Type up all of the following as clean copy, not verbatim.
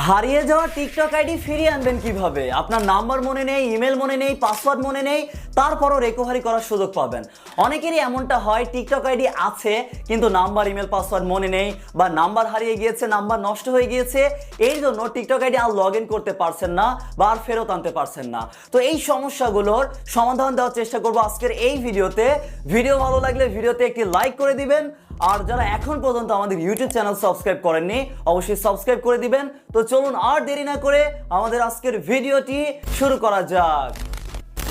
হারিয়ে যাওয়া TikTok ID ফিরিয়ে আনবেন কিভাবে? আপনার নাম্বার মনে নেই, ইমেল মনে নেই, পাসওয়ার্ড মনে নেই, তারপরও রিকভারি করার সুযোগ পাবেন। অনেকেরই এমনটা হয়, টিকটক আইডি আছে কিন্তু নাম্বার, ইমেল, পাসওয়ার্ড মনে নেই, বা নাম্বার হারিয়ে গিয়েছে, নাম্বার নষ্ট হয়ে গিয়েছে, এই জন্য টিকটক আইডি আর লগ ইন করতে পারছেন না বা আর ফেরত আনতে পারছেন না। তো এই সমস্যাগুলোর সমাধান দেওয়ার চেষ্টা করবো আজকের এই ভিডিওতে। ভিডিও ভালো লাগলে ভিডিওতে একটি লাইক করে দিবেন, আর যারা এখন পর্যন্ত আমাদের ইউটিউব চ্যানেল সাবস্ক্রাইব করেননি অবশ্যই সাবস্ক্রাইব করে দিবেন। তো চলুন আর দেরি না করে আমাদের আজকের ভিডিওটি শুরু করা যাক।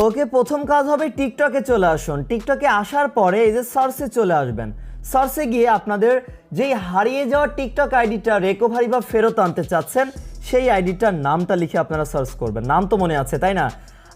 ওকে, প্রথম কাজ হবে টিকটকে চলে আসুন। টিকটকে আসার পরে এই যে সার্চে চলে আসবেন। সার্চে গিয়ে আপনাদের যেই হারিয়ে যাওয়া টিকটক আইডিটা রিকভারি বা ফেরত আনতে চাচ্ছেন সেই আইডিটার নামটা লিখে আপনারা সার্চ করবেন। নাম তো মনে আছে তাই না?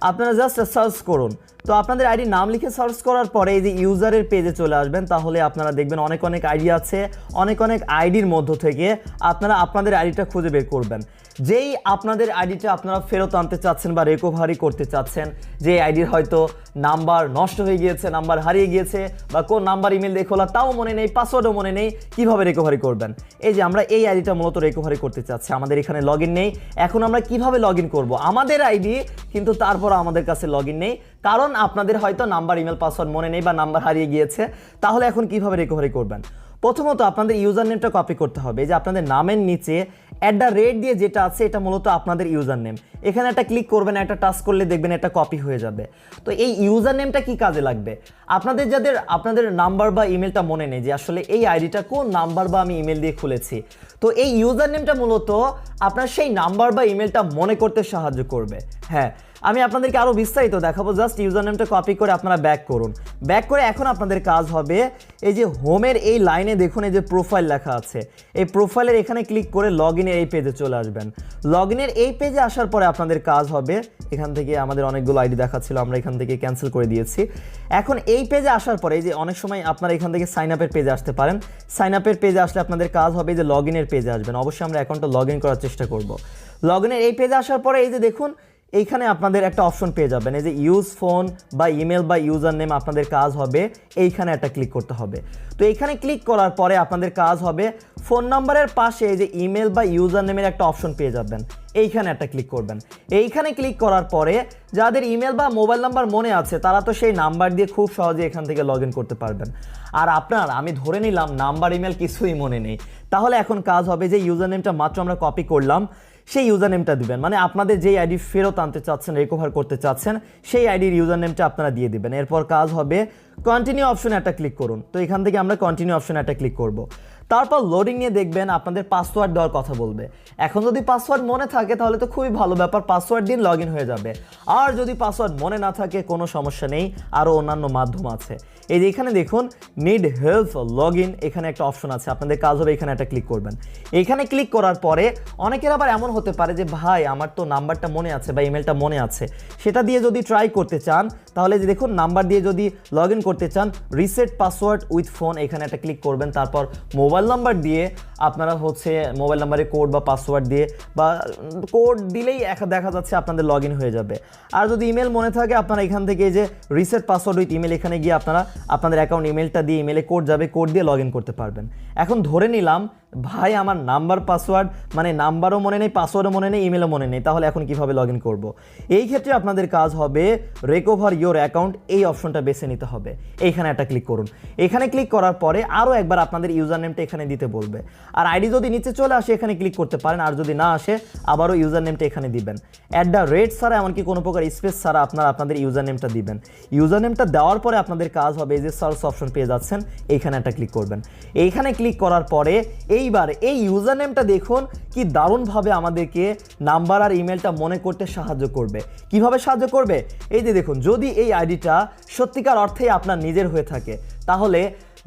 আপনারা জাস্ট সার্চ করুন। তো আপনাদের আইডির নাম লিখে সার্চ করার পরে এই যে ইউজারের পেজে চলে আসবেন। তাহলে আপনারা দেখবেন অনেক আইডি আছে, অনেক আইডির মধ্য থেকে আপনারা আপনাদের আইডিটা খুঁজে বের করবেন। যেই আপনাদের আইডিটা আপনারা ফেরত আনতে চাচ্ছেন বা রিকভারি করতে চাচ্ছেন, যে আইডির হয়তো নাম্বার নষ্ট হয়ে গিয়েছে, নাম্বার হারিয়ে গিয়েছে, বা কোন নাম্বার ইমেল দিয়ে খোলা তাও মনে নেই, পাসওয়ার্ডও মনে নেই, কিভাবে রিকভারি করবেন? এই যে আমরা এই আইডিটা মূলত রিকভারি করতে চাচ্ছি, আমাদের এখানে লগ ইন নেই। এখন আমরা কিভাবে লগ ইন করবো? আমাদের আইডি কিন্তু তারপর আমাদের কাছে লগ ইন নেই, কারণ আপনাদের হয়তো নাম্বার, ইমেল, পাসওয়ার্ড মনে নেই বা নাম্বার হারিয়ে গিয়েছে। তাহলে এখন কিভাবে রিকভারি করবেন? প্রথমত আপনাদের ইউজার নেমটা কপি করতে হবে। এই যে আপনাদের নামের নিচে @, দিয়ে যেটা আছে এটা মূলত আপনাদের ইউজার নেম। এখানে একটা ক্লিক করবেন, একটা টাচ করলে দেখবেন এটা কপি হয়ে যাবে। তো এই ইউজার নেমটা কি কাজে লাগবে? আপনাদের নাম্বার বা ইমেলটা মনে নেই যে আসলে এই আইডিটা কোন নাম্বার বা আমি ইমেল দিয়ে খুলেছি, তো এই ইউজার নেমটা মূলত আপনার সেই নাম্বার বা ইমেলটা মনে করতে সাহায্য করবে। হ্যাঁ, আমি আপনাদেরকে আরও বিস্তারিত দেখাবো। জাস্ট ইউজার নেমটা কপি করে আপনারা ব্যাক করুন। ব্যাক করে এখন আপনাদের কাজ হবে এই যে হোমের এই লাইনে দেখুন এই যে প্রোফাইল লেখা আছে, এই প্রোফাইলের এখানে ক্লিক করে লগ ইনের এই পেজে চলে আসবেন। লগ ইনের এই পেজে আসার পরে আপনাদের কাজ হবে, এখান থেকে আমাদের অনেকগুলো আইডি দেখাচ্ছিল, আমরা এখান থেকে ক্যান্সেল করে দিয়েছি। এখন এই পেজে আসার পরে এই যে অনেক সময় আপনারা এখান থেকে সাইন আপের পেজে আসতে পারেন। সাইন আপের পেজে আসলে আপনাদের কাজ হবে যে লগ ইনের পেজে আসবেন। অবশ্যই আমরা অ্যাকাউন্টটা লগ ইন করার চেষ্টা করব। লগ ইনের এই পেজে আসার পরে এই যে দেখুন এইখানে আপনাদের একটা অপশন পেয়ে যাবেন, এই যে ইউজ ফোন বা ইমেল বা ইউজার নেম। আপনাদের কাজ হবে এইখানে একটা ক্লিক করতে হবে। তো এইখানে ক্লিক করার পরে আপনাদের কাজ হবে ফোন নাম্বারের পাশে এই যে ইমেল বা ইউজার নেমের একটা অপশন পেয়ে যাবেন, এইখানে একটা ক্লিক করবেন। এইখানে ক্লিক করার পরে যাদের ইমেল বা মোবাইল নাম্বার মনে আছে তারা তো সেই নাম্বার দিয়ে খুব সহজে এখান থেকে লগ ইন করতে পারবেন। আর আমি ধরে নিলাম নাম্বার, ইমেল কিছুই মনে নেই, তাহলে এখন কাজ হবে যে ইউজার নেমটা মাত্র আমরা কপি করলাম সেই ইউজার নেমটা দিবেন। মানে আপনাদের যেই আইডি ফেরত আনতে চাচ্ছেন, রিকভার করতে চাচ্ছেন, সেই আইডির ইউজার নেমটা আপনারা দিয়ে দিবেন। এরপর কাজ হবে কন্টিনিউ অপশনে একটা ক্লিক করুন। তো এখান থেকে আমরা কন্টিনিউ অপশনে একটা ক্লিক করব। তারপর লোডিং নিয়ে দেখবেন আপনাদের পাসওয়ার্ড দেওয়ার কথা বলবে। এখন যদি পাসওয়ার্ড মনে থাকে তাহলে তো খুবই ভালো ব্যাপার, পাসওয়ার্ড দিন লগ ইন হয়ে যাবে। আর যদি পাসওয়ার্ড মনে না থাকে কোনো সমস্যা নেই, আরও অন্যান্য মাধ্যম আছে। এই যে এখানে দেখুন নিড হেল্প লগ ইন, এখানে একটা অপশন আছে, আপনাদের কাজ হবে এখানে একটা ক্লিক করবেন। এইখানে ক্লিক করার পরে অনেকের আবার এমন হতে পারে যে ভাই আমার তো নাম্বারটা মনে আছে বা ইমেলটা মনে আছে, সেটা দিয়ে যদি ট্রাই করতে চান তাহলে যে দেখুন নাম্বার দিয়ে যদি লগ ইন করতে চান রিসেট পাসওয়ার্ড উইথ ফোন এখানে একটা ক্লিক করবেন। তারপর মোবাইল নাম্বার দিয়ে আপনারা মোবাইল নাম্বারে কোড বা পাসওয়ার্ড দিয়ে বা কোড দিলেই দেখা যাচ্ছে আপনাদের লগ ইন হয়ে যাবে। আর যদি ইমেল মনে থাকে আপনারা এখান থেকে যে রিসেট পাসওয়ার্ড উইথ ইমেল এখানে গিয়ে আপনারা আপনাদের অ্যাকাউন্ট ইমেলটা দিয়ে ইমেলে কোড যাবে, কোড দিয়ে লগ ইন করতে পারবেন। এখন ধরে নিলাম ভাই আমার নাম্বার, পাসওয়ার্ড মানে নাম্বারও মনে নেই, পাসওয়ার্ডও মনে নেই, ইমেলও মনে নেই, তাহলে এখন কিভাবে লগ ইন করবো? এই ক্ষেত্রে আপনাদের কাজ হবে রিকভার ইয়োর অ্যাকাউন্ট, এই অপশনটা বেছে নিতে হবে। এইখানে একটা ক্লিক করুন। এখানে ক্লিক করার পরে আরও একবার আপনাদের ইউজার নেমটা এখানে দিতে বলবে। আর আইডি যদি নিচে চলে আসে এখানে ক্লিক করতে পারেন, আর যদি না আসে আবারও ইউজার নেমটা এখানে দিবেন। @, ছাড়া এমনকি কোনো প্রকার স্পেস ছাড়া আপনারা আপনাদের ইউজার নেমটা দিবেন। ইউজার নেমটা দেওয়ার পরে আপনাদের কাজ হবে এই যে সার্চ অপশন পেয়ে যাচ্ছেন, এইখানে একটা ক্লিক করবেন। এইখানে ক্লিক করার পরে এইবার এই ইউজার নেমটা দেখুন কি দারুণভাবে আমাদেরকে নাম্বার আর ইমেলটা মনে করতে সাহায্য করবে। কিভাবে সাহায্য করবে? এই যে দেখুন, যদি এই আইডিটা সত্যিকার অর্থেই আপনার নিজের হয়ে থাকে তাহলে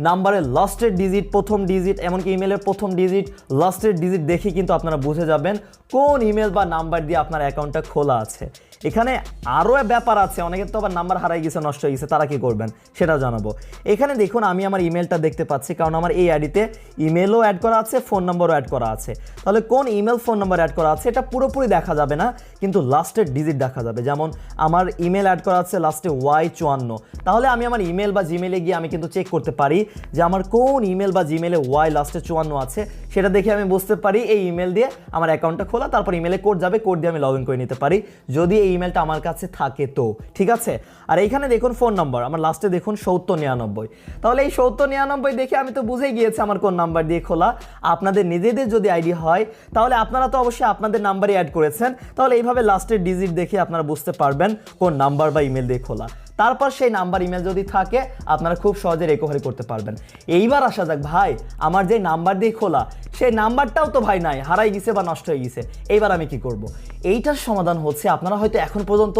নাম্বারের লাস্টের ডিজিট, প্রথম ডিজিট, এমনকি ইমেলের প্রথম ডিজিট, লাস্টের ডিজিট দেখে কিন্তু আপনারা বুঝে যাবেন কোন ইমেল বা নাম্বার দিয়ে আপনার অ্যাকাউন্টটা খোলা আছে। এখানে আরও ব্যাপার আছে, অনেকের তো আবার নাম্বার হারাই গেছে, নষ্ট হয়ে গেছে, তারা কি করবেন সেটাও জানাবো। এখানে দেখুন আমি আমার ইমেলটা দেখতে পাচ্ছি, কারণ আমার এই আইডিতে ইমেলও অ্যাড করা আছে, ফোন নম্বরও অ্যাড করা আছে। তাহলে কোন ইমেল ফোন নম্বর অ্যাড করা আছে এটা পুরোপুরি দেখা যাবে না, কিন্তু লাস্টের ডিজিট দেখা যাবে। যেমন আমার ইমেল অ্যাড করা আছে লাস্টে Y54, তাহলে আমি আমার ইমেল বা জিমেলে গিয়ে আমি কিন্তু চেক করতে পারি যে আমার কোন ইমেল বা জিমেলে Y লাস্টে 54 আছে, সেটা দেখে আমি বুঝতে পারি এই ইমেল দিয়ে আমার অ্যাকাউন্টটা খোলা, তারপর ইমেলে কোড যাবে, কোড দিয়ে আমি লগ ইন করে নিতে পারি যদি এই ইমেলটা আমার কাছে থাকে তো, ঠিক আছে। আর এইখানে দেখুন ফোন নাম্বার আমার লাস্টে দেখুন 7099, তাহলে এই 7099 দেখে আমি তো বুঝেই গিয়েছি আমার কোন নাম্বার দিয়ে খোলা। আপনাদের নিজেদের যদি আইডি হয় তাহলে আপনারা তো অবশ্যই আপনাদের নাম্বারই অ্যাড করেছেন, তাহলে এইভাবে লাস্টের ডিজিট দেখে আপনারা বুঝতে পারবেন কোন নাম্বার বা ইমেল দিয়ে খোলা। তারপর সেই নাম্বার ইমেল যদি থাকে আপনারা খুব সহজে রিকভারি করতে পারবেন। এইবার আসা যাক ভাই, আমার যে নাম্বার দিয়ে খোলা সেই নাম্বারটাও তো ভাই নাই, হারাই গেছে বা নষ্ট হয়ে গেছে, এইবার আমি কি করব? এইটার সমাধান হচ্ছে, আপনারা হয়তো এখন পর্যন্ত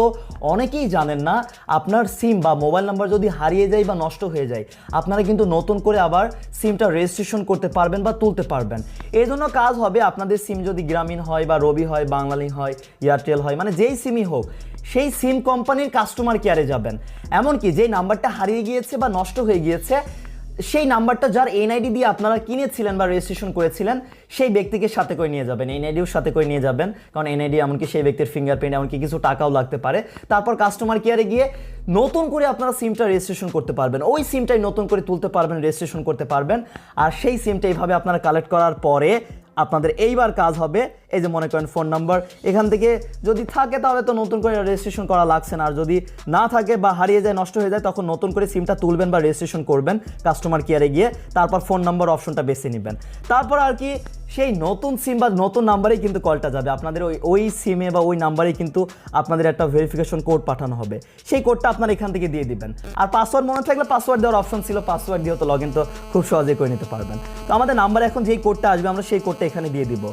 অনেকেই জানেন না, আপনার সিম বা মোবাইল নাম্বার যদি হারিয়ে যায় বা নষ্ট হয়ে যায়, আপনারা কিন্তু নতুন করে আবার সিমটা রেজিস্ট্রেশন করতে পারবেন বা তুলতে পারবেন। এই জন্য কাজ হবে, আপনাদের সিম যদি গ্রামীণ হয় বা রবি হয়, বাংলালিংক হয়, এয়ারটেল হয়, মানে যেই সিমই হোক, সেই সিম কোম্পানির কাস্টমার কেয়ারে যাবেন। এমনকি যেই নাম্বারটা হারিয়ে গিয়েছে বা নষ্ট হয়ে গিয়েছে, সেই নাম্বারটা যার এনআইডি দিয়ে আপনারা কিনেছিলেন বা রেজিস্ট্রেশন করেছিলেন, সেই ব্যক্তিকে সাথে করে নিয়ে যাবেন, এনআইডিও সাথে করে নিয়ে যাবেন, কারণ এনআইডি এমনকি সেই ব্যক্তির ফিঙ্গারপ্রিন্ট, এমনকি কিছু টাকাও লাগতে পারে। তারপর কাস্টমার কেয়ারে গিয়ে নতুন করে আপনারা সিমটা রেজিস্ট্রেশন করতে পারবেন, ওই সিমটাই নতুন করে তুলতে পারবেন, রেজিস্ট্রেশন করতে পারবেন। আর সেই সিমটা এইভাবে আপনারা কালেক্ট করার পরে আপনাদের এইবার কাজ হবে, এই যে মনে করেন ফোন নাম্বার এখান থেকে যদি থাকে তাহলে তো নতুন করে রেজিস্ট্রেশন করা লাগছে না, আর যদি না থাকে বা হারিয়ে যায়, নষ্ট হয়ে যায়, তখন নতুন করে সিমটা তুলবেন বা রেজিস্ট্রেশন করবেন কাস্টমার কেয়ারে গিয়ে, তারপর ফোন নাম্বার অপশনটা বেছে নেবেন। তারপর আর কি সেই নতুন সিম বা নতুন নাম্বারেই কিন্তু কলটা যাবে আপনাদের, ওই সিমে বা ওই নাম্বারেই কিন্তু আপনাদের একটা ভেরিফিকেশন কোড পাঠানো হবে, সেই কোডটা আপনারা এখান থেকে দিয়ে দিবেন। আর পাসওয়ার্ড মনে থাকলে পাসওয়ার্ড দেওয়ার অপশন ছিল, পাসওয়ার্ড দিয়েও তো লগ ইন তো খুব সহজে করে নিতে পারবেন। তো আমাদের নাম্বারে এখন যেই কোডটা আসবে আমরা সেই কোডটা এখানে দিয়ে দিব।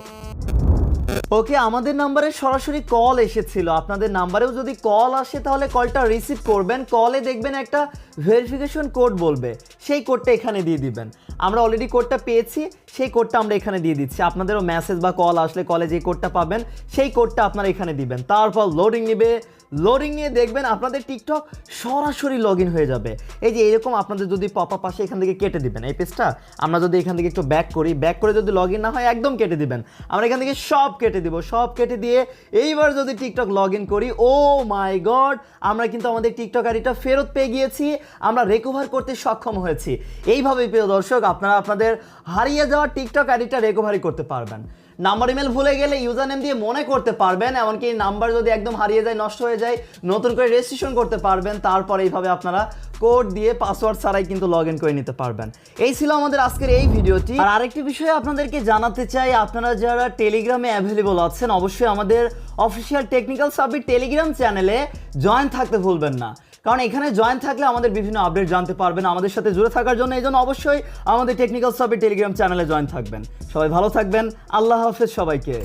ওকে, আমাদের নাম্বারে সরাসরি কল এসেছিল, আপনাদের নাম্বারেও যদি কল আসে তাহলে কলটা রিসিভ করবেন। কলে দেখবেন একটা ভেরিফিকেশন কোড বলবে, সেই কোডটা এখানে দিয়ে দিবেন। আমরা অলরেডি কোডটা পেয়েছি, সেই কোডটা আমরা এখানে দিয়ে দিচ্ছি। আপনাদেরও মেসেজ বা কল আসলে কলে যে কোডটা পাবেন সেই কোডটা আপনারা এখানে দিবেন। তারপর লোডিং নেবে, লোডিং নিয়ে দেখবেন আপনাদের টিকটক সরাসরি লগ ইন হয়ে যাবে। এই যে এরকম আপনাদের যদি পপ আপ আসে এখান থেকে কেটে দিবেন এই পেজটা। আমরা যদি এখান থেকে একটু ব্যাক করি, ব্যাক করে যদি লগ ইন না হয় একদম কেটে দিবেন। আমরা এখান থেকে সব কেটে দিব, সব কেটে দিয়ে এইবার যদি টিকটক লগ ইন করি, ও মাই গড, আমরা কিন্তু আমাদের টিকটক আইডিটা ফেরত পেয়ে গিয়েছি, আমরা রিকভার করতে সক্ষম হয়েছি। এইভাবে প্রিয় দর্শক আপনারা আপনাদের হারিয়ে যাওয়া টিকটক আইডিটা রিকভারি করতে পারবেন। নাম্বার ইমেল ভুলে গেলে ইউজার নেম দিয়ে মনে করতে পারবেন, এমনকি নাম্বার যদি একদম হারিয়ে যায়, নষ্ট হয়ে যায়, নতুন করে রেজিস্ট্রেশন করতে পারবেন। তারপর এইভাবে আপনারা কোড দিয়ে পাসওয়ার্ড ছাড়াই কিন্তু লগ ইন করে নিতে পারবেন। এই ছিল আমাদের আজকের এই ভিডিওটি। আর আরেকটি বিষয় আপনাদেরকে জানাতে চাই, আপনারা যারা টেলিগ্রামে অ্যাভেলেবল আছেন অবশ্যই আমাদের অফিসিয়াল টেকনিক্যাল সাব্বির টেলিগ্রাম চ্যানেলে জয়েন থাকতে ভুলবেন না, কারণ এখানে জয়েন থাকলে আমাদের বিভিন্ন আপডেট জানতে পারবেন। আমাদের সাথে জুড়ে থাকার জন্য এই জন্য অবশ্যই আমাদের টেকনিক্যাল সাব্বির টেলিগ্রাম চ্যানেলে জয়েন থাকবেন। সবাই ভালো থাকবেন, আল্লাহ হাফেজ সবাইকে।